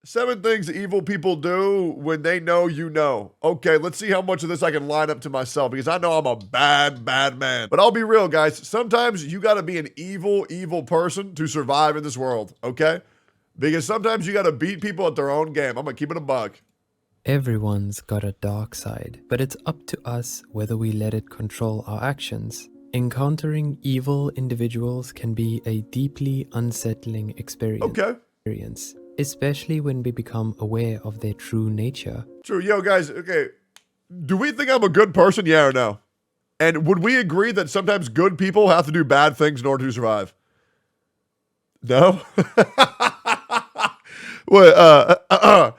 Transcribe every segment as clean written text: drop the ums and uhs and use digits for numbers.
7 things evil people do when they know you know. Okay, let's see how much of this I can line up to myself because I know I'm a bad, bad man. But I'll be real, guys. Sometimes you got to be an evil, evil person to survive in this world, okay? Because sometimes you got to beat people at their own game. I'm going to keep it a buck. Everyone's got a dark side, but it's up to us whether we let it control our actions. Encountering evil individuals can be a deeply unsettling experience. Okay. Especially when we become aware of their true nature. True. Yo, guys, okay. Do we think I'm a good person? Yeah or no? And would we agree that sometimes good people have to do bad things in order to survive? No? Well,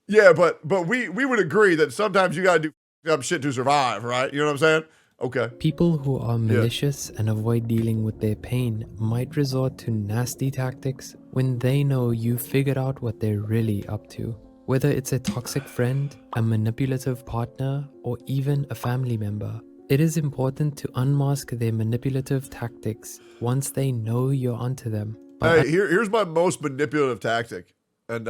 yeah, but we would agree that sometimes you got to do up shit to survive, right? You know what I'm saying? Okay. People who are malicious and avoid dealing with their pain might resort to nasty tactics when they know you figured out what they're really up to. Whether it's a toxic friend, a manipulative partner, or even a family member, it is important to unmask their manipulative tactics once they know you're onto them. Hey, here's my most manipulative tactic. And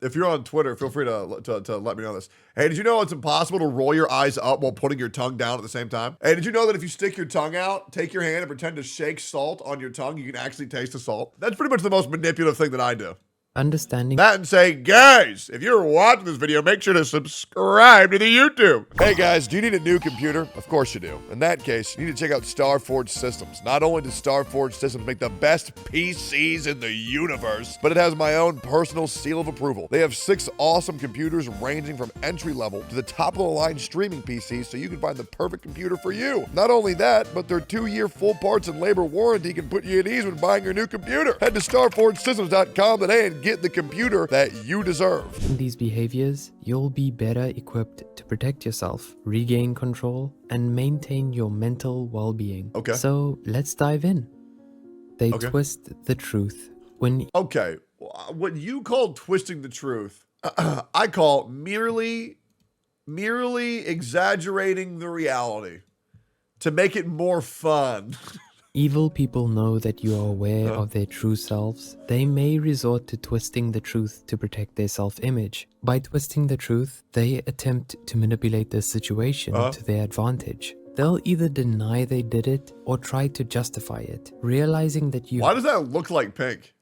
if you're on Twitter, feel free to let me know this. Hey, did you know it's impossible to roll your eyes up while putting your tongue down at the same time? Hey, did you know that if you stick your tongue out, take your hand and pretend to shake salt on your tongue, you can actually taste the salt? That's pretty much the most manipulative thing that I do. Understanding that and say, guys, if you're watching this video, make sure to subscribe to the YouTube. Hey guys, do you need a new computer? Of course you do. In that case, you need to check out StarForge Systems. Not only does StarForge Systems make the best PCs in the universe, but it has my own personal seal of approval. They have 6 awesome computers ranging from entry level to the top of the line streaming PCs so you can find the perfect computer for you. Not only that, but their 2-year full parts and labor warranty can put you at ease when buying your new computer. Head to StarForgeSystems.com today and get the computer that you deserve. these behaviors, you'll be better equipped to protect yourself, regain control, and maintain your mental well-being. Okay. So let's dive in. They twist the truth. Okay, what you call twisting the truth, I call merely exaggerating the reality to make it more fun. Evil people know that you are aware of their true selves. They may resort to twisting the truth to protect their self-image. By twisting the truth, they attempt to manipulate the situation to their advantage. They'll either deny they did it or try to justify it, realizing that you— Why does that look like Pink?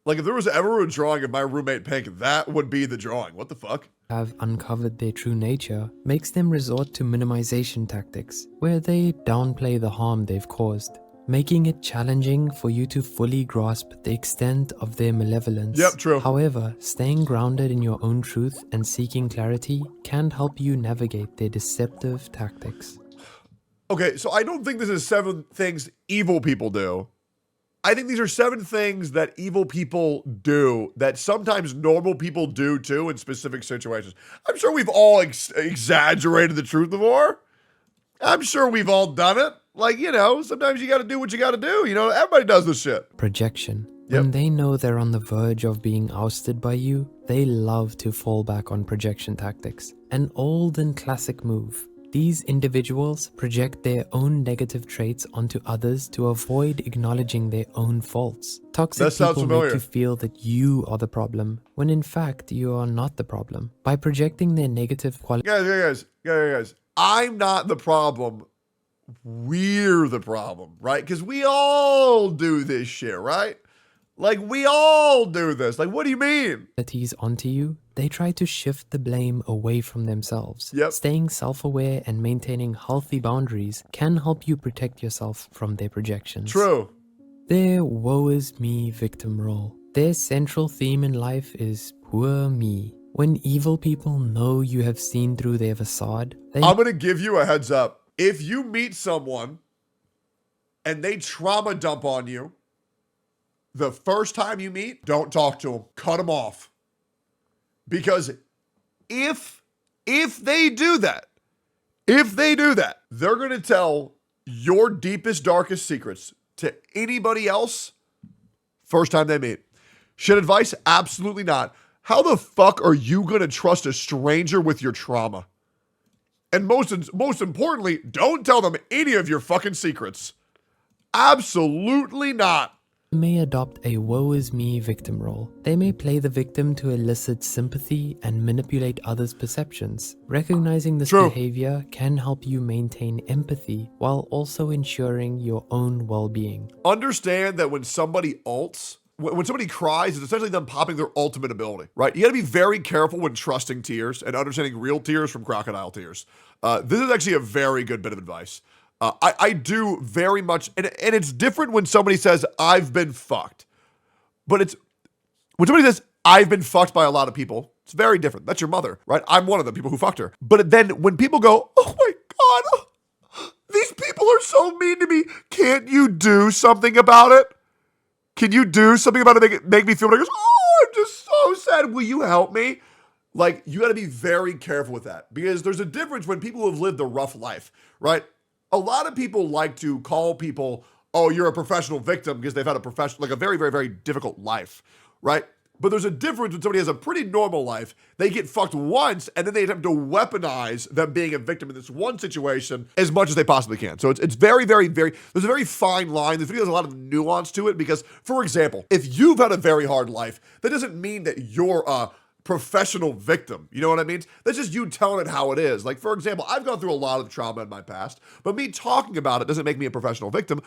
Like if there was ever a drawing of my roommate Pink, that would be the drawing. What the fuck? have uncovered their true nature makes them resort to minimization tactics, where they downplay the harm they've caused, making it challenging for you to fully grasp the extent of their malevolence. Yep, true. However, staying grounded in your own truth and seeking clarity can help you navigate their deceptive tactics. Okay, so I don't think this is 7 things evil people do. I think these are 7 things that evil people do that sometimes normal people do too in specific situations. I'm sure we've all exaggerated the truth before. I'm sure we've all done it. Like, you know, sometimes you got to do what you got to do. You know, everybody does this shit. Projection. When they know they're on the verge of being ousted by you, they love to fall back on projection tactics. An old and classic move. These individuals project their own negative traits onto others to avoid acknowledging their own faults. Toxic people make you feel that you are the problem, when in fact you are not the problem. By projecting their negative qualities— Guys, I'm not the problem. We're the problem, right? Because we all do this shit, right? Like, we all do this. Like, what do you mean? Onto you, they try to shift the blame away from themselves. Staying self-aware and maintaining healthy boundaries can help you protect yourself from their projections. True. Their woe is me victim role. Their central theme in life is poor me. When evil people know you have seen through their facade, I'm going to give you a heads up. If you meet someone and they trauma dump on you, the first time you meet, don't talk to them. Cut them off. Because if they do that, they're going to tell your deepest, darkest secrets to anybody else first time they meet. Should advice? Absolutely not. How the fuck are you going to trust a stranger with your trauma? And most importantly, don't tell them any of your fucking secrets. Absolutely not. may adopt a woe is me victim role. They may play the victim to elicit sympathy and manipulate others' perceptions. Recognizing this behavior can help you maintain empathy while also ensuring your own well-being. Understand that when somebody ults, when somebody cries, it's essentially them popping their ultimate ability, right? You gotta be very careful when trusting tears and understanding real tears from crocodile tears. This is actually a very good bit of advice. I do very much, and it's different when somebody says, I've been fucked. But it's, when somebody says, I've been fucked by a lot of people, it's very different. That's your mother, right? I'm one of the people who fucked her. But then when people go, oh my God, these people are so mean to me. Can't you do something about it? Can you do something about it? Make me feel like, oh, I'm just so sad. Will you help me? Like, you got to be very careful with that, because there's a difference when people have lived a rough life, right? A lot of people like to call people, oh, you're a professional victim because they've had a very, very, very difficult life, right? But there's a difference when somebody has a pretty normal life. They get fucked once, and then they attempt to weaponize them being a victim in this one situation as much as they possibly can. So it's very, very, very, there's a very fine line. This video has a lot of nuance to it because, for example, if you've had a very hard life, that doesn't mean that you're a professional victim. You know what I mean? That's just you telling it how it is. Like, for example, I've gone through a lot of trauma in my past, but me talking about it doesn't make me a professional victim.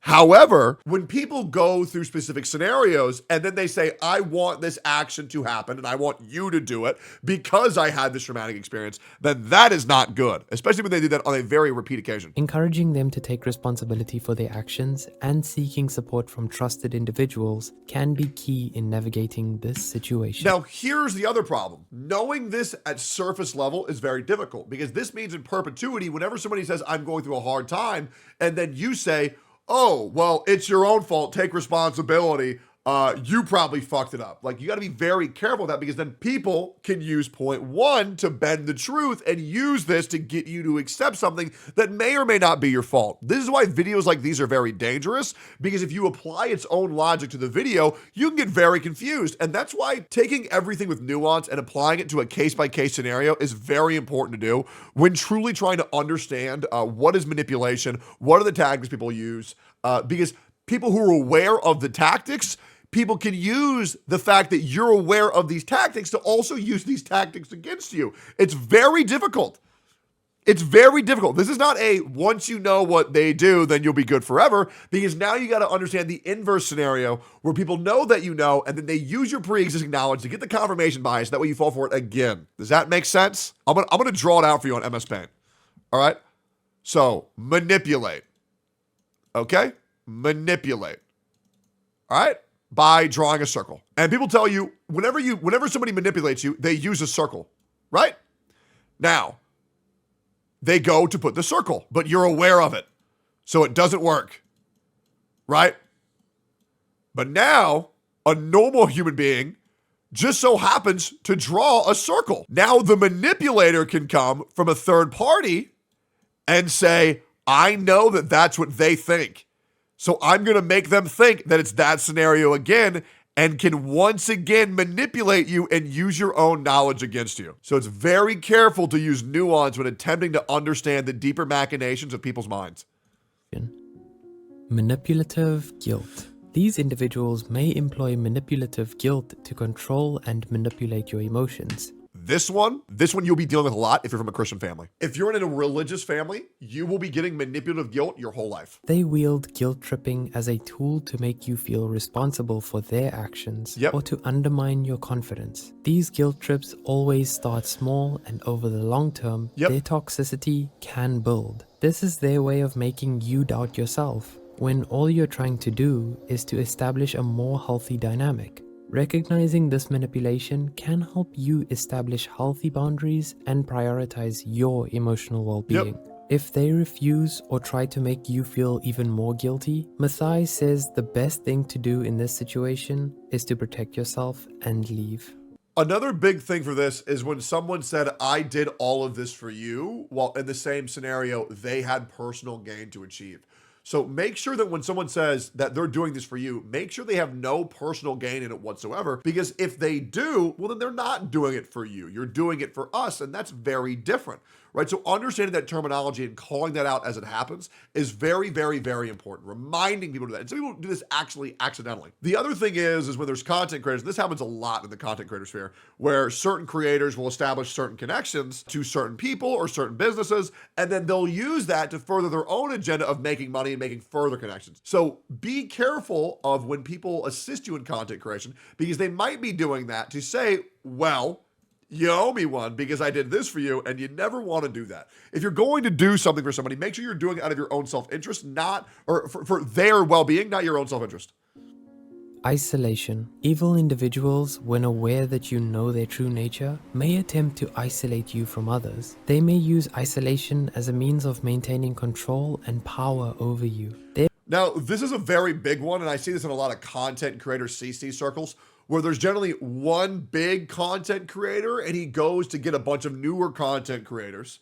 However, when people go through specific scenarios and then they say, I want this action to happen and I want you to do it because I had this traumatic experience, then that is not good, especially when they do that on a very repeat occasion. Encouraging them to take responsibility for their actions and seeking support from trusted individuals can be key in navigating this situation. Now, here's the other problem. Knowing this at surface level is very difficult, because this means in perpetuity, whenever somebody says, I'm going through a hard time, and then you say, oh, well, it's your own fault. Take responsibility. You probably fucked it up. Like, you got to be very careful with that, because then people can use point one to bend the truth and use this to get you to accept something that may or may not be your fault. This is why videos like these are very dangerous, because if you apply its own logic to the video, you can get very confused. And that's why taking everything with nuance and applying it to a case-by-case scenario is very important to do when truly trying to understand what is manipulation, what are the tactics people use, because people who are aware of the tactics, people can use the fact that you're aware of these tactics to also use these tactics against you. It's very difficult. It's very difficult. This is not a once you know what they do, then you'll be good forever, because now you got to understand the inverse scenario where people know that you know, and then they use your pre-existing knowledge to get the confirmation bias. That way you fall for it again. Does that make sense? I'm gonna draw it out for you on MS Paint. All right. So manipulate. Okay. Manipulate. All right. By drawing a circle. And people tell you, whenever somebody manipulates you, they use a circle, right? Now, they go to put the circle, but you're aware of it, so it doesn't work, right? But now, a normal human being just so happens to draw a circle. Now, the manipulator can come from a third party and say, I know that that's what they think, so I'm going to make them think that it's that scenario again, and can once again manipulate you and use your own knowledge against you. So it's very careful to use nuance when attempting to understand the deeper machinations of people's minds. Manipulative guilt. These individuals may employ manipulative guilt to control and manipulate your emotions. This one you'll be dealing with a lot if you're from a Christian family. If you're in a religious family, you will be getting manipulative guilt your whole life. They wield guilt tripping as a tool to make you feel responsible for their actions, or to undermine your confidence. These guilt trips always start small, and over the long term, their toxicity can build. This is their way of making you doubt yourself, when all you're trying to do is to establish a more healthy dynamic. Recognizing this manipulation can help you establish healthy boundaries and prioritize your emotional well-being. If they refuse or try to make you feel even more guilty, Mathai says the best thing to do in this situation is to protect yourself and leave. Another big thing for this is when someone said, I did all of this for you, while in the same scenario, they had personal gain to achieve. So make sure that when someone says that they're doing this for you, make sure they have no personal gain in it whatsoever, because if they do, well, then they're not doing it for you. You're doing it for us, and that's very different, right? So understanding that terminology and calling that out as it happens is very, very, very important. Reminding people to that. And some people do this actually accidentally. The other thing is when there's content creators, and this happens a lot in the content creator sphere, where certain creators will establish certain connections to certain people or certain businesses, and then they'll use that to further their own agenda of making money and making further connections. So be careful of when people assist you in content creation, because they might be doing that to say, well, you owe me one because I did this for you, and you never want to do that. If you're going to do something for somebody, make sure you're doing it out of your own self-interest, not, or for their well-being, not your own self-interest. Isolation. Evil individuals, when aware that you know their true nature, may attempt to isolate you from others. They may use isolation as a means of maintaining control and power over you. Now, this is a very big one, and I see this in a lot of content creator CC circles, where there's generally one big content creator and he goes to get a bunch of newer content creators,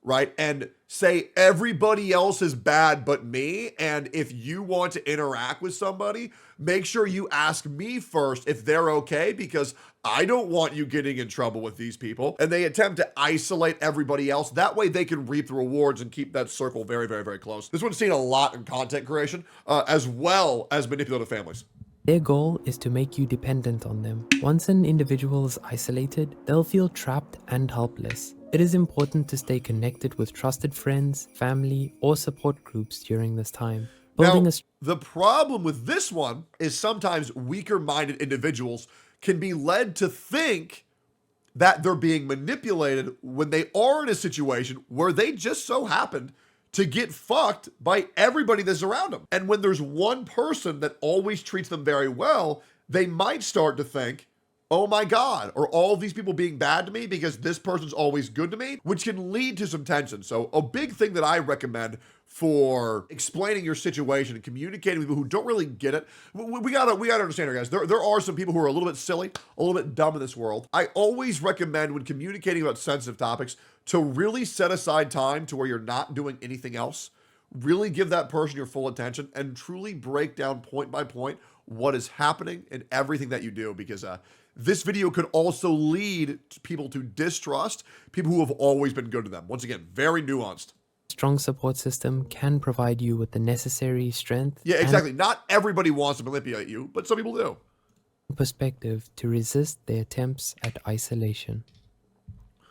right? And say everybody else is bad but me. And if you want to interact with somebody, make sure you ask me first if they're okay, because I don't want you getting in trouble with these people. And they attempt to isolate everybody else. That way they can reap the rewards and keep that circle very, very, very close. This one's seen a lot in content creation, as well as manipulative families. Their goal is to make you dependent on them. Once an individual is isolated, they'll feel trapped and helpless. It is important to stay connected with trusted friends, family, or support groups during this time. Now, the problem with this one is sometimes weaker-minded individuals can be led to think that they're being manipulated when they are in a situation where they just so happened to get fucked by everybody that's around them. And when there's one person that always treats them very well, they might start to think, oh my God, are all these people being bad to me because this person's always good to me? Which can lead to some tension. So a big thing that I recommend for explaining your situation and communicating with people who don't really get it, we gotta understand here, guys. There are some people who are a little bit silly, a little bit dumb in this world. I always recommend, when communicating about sensitive topics, to really set aside time to where you're not doing anything else. Really give that person your full attention and truly break down point by point what is happening in everything that you do, because this video could also lead people to distrust people who have always been good to them. Once again, very nuanced. Strong support system can provide you with the necessary strength. Yeah, exactly. Not everybody wants to manipulate you, but some people do. Perspective to resist their attempts at isolation.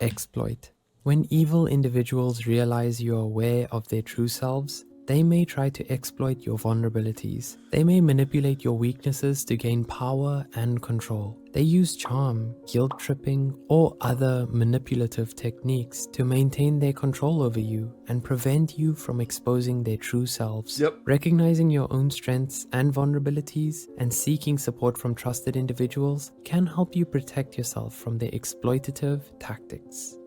Exploit. When evil individuals realize you're aware of their true selves, they may try to exploit your vulnerabilities. They may manipulate your weaknesses to gain power and control. They use charm, guilt tripping, or other manipulative techniques to maintain their control over you and prevent you from exposing their true selves. Yep. Recognizing your own strengths and vulnerabilities and seeking support from trusted individuals can help you protect yourself from their exploitative tactics.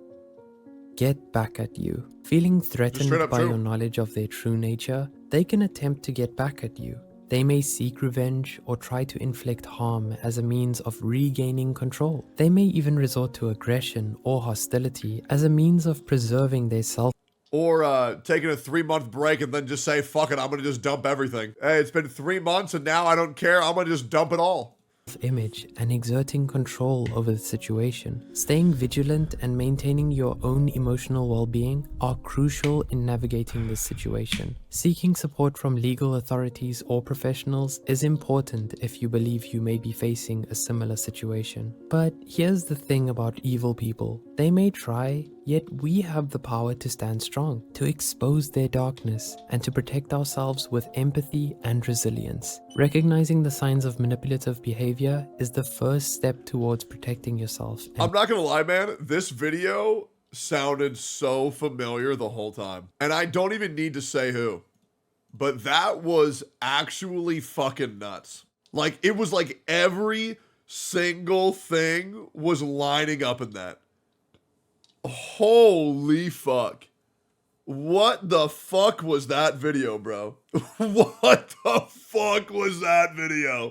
Get back at you. Feeling threatened by your knowledge of their true nature, they can attempt to get back at you. They may seek revenge or try to inflict harm as a means of regaining control. They may even resort to aggression or hostility as a means of preserving their self. Or taking a 3-month break and then just say, fuck it, I'm going to just dump everything. Hey, it's been 3 months and now I don't care. I'm going to just dump it all. Image and exerting control over the situation. Staying vigilant and maintaining your own emotional well-being are crucial in navigating this situation. Seeking support from legal authorities or professionals is important if you believe you may be facing a similar situation. But here's the thing about evil people. They may try, yet we have the power to stand strong, to expose their darkness, and to protect ourselves with empathy and resilience. Recognizing the signs of manipulative behavior is the first step towards protecting yourself. I'm not gonna lie, man, this video sounded so familiar the whole time. And I don't even need to say who, but that was actually fucking nuts. Like, it was like every single thing was lining up in that. Holy fuck. What the fuck was that video, bro? What the fuck was that video?